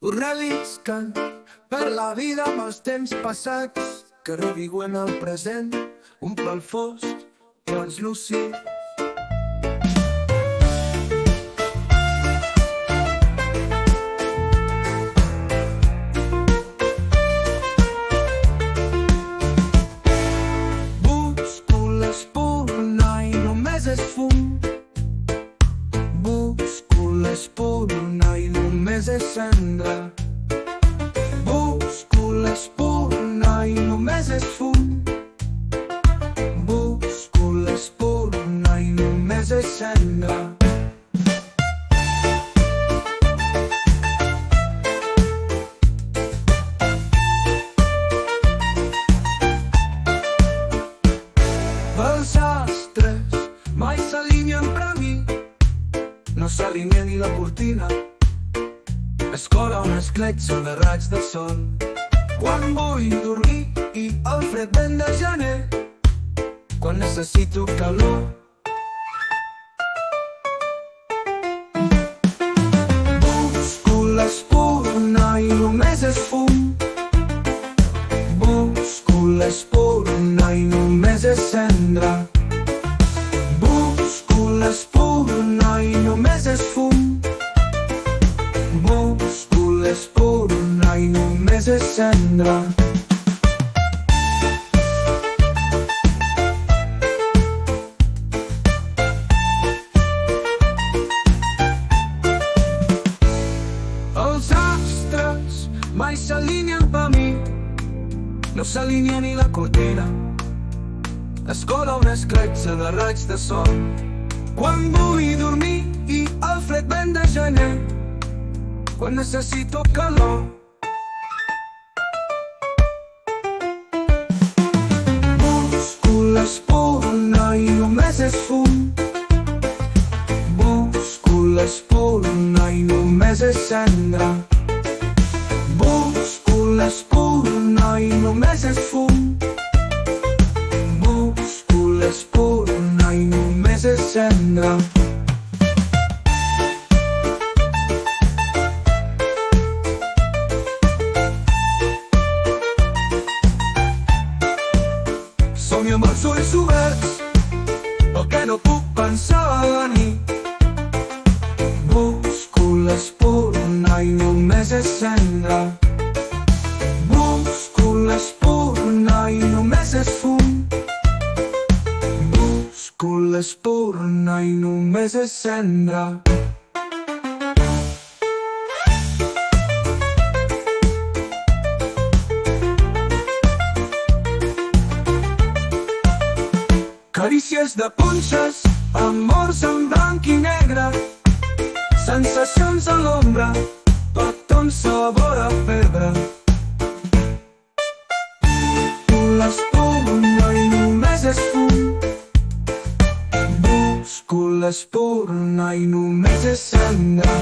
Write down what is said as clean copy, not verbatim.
Ho revisquen per la vida amb els temps passats que reviuen el present, un pèl fosc, translúcid. Busco l'espurna i només és fum. Busco l'espurna i només és cendra. Busco l'espurna i només és fum. Busco l'espurna i només és cendra. Els astres mai s'alineen per a mi. No s'alinea ni la cortina, escola una escletxa de raig de sol. Quan vull dormir i el fred vent de gener, quan necessito calor. Busco l'espurna i només és fum. Busco l'espurna i només és cendra. Busco l'espurna i només és fum. Busco l'espurna i només és cendra. Els astres mai s'alineen per mi. No s'alinea ni la cortina, escola una escletxa de raig de sol. Quan vull dormir i el fred vent de gener, quan necessito calor. Busco l'espurna i només és fum. Busco l'espurna i només és cendra. Busco l'espurna i només és fum. Busco l'espurna i només és cendra. Somio amb els ulls oberts, el que no puc pensar a la nit. Busco l'espurna i només és cendra. Busco l'espurna i només és fum. Busco l'espurna i només és cendra. Carícies de punxes, amors en blanc i negre, sensacions a l'ombra, petons sabor a febre. Busco l'espurna i només és fum. Busco l'espurna i només és cendra.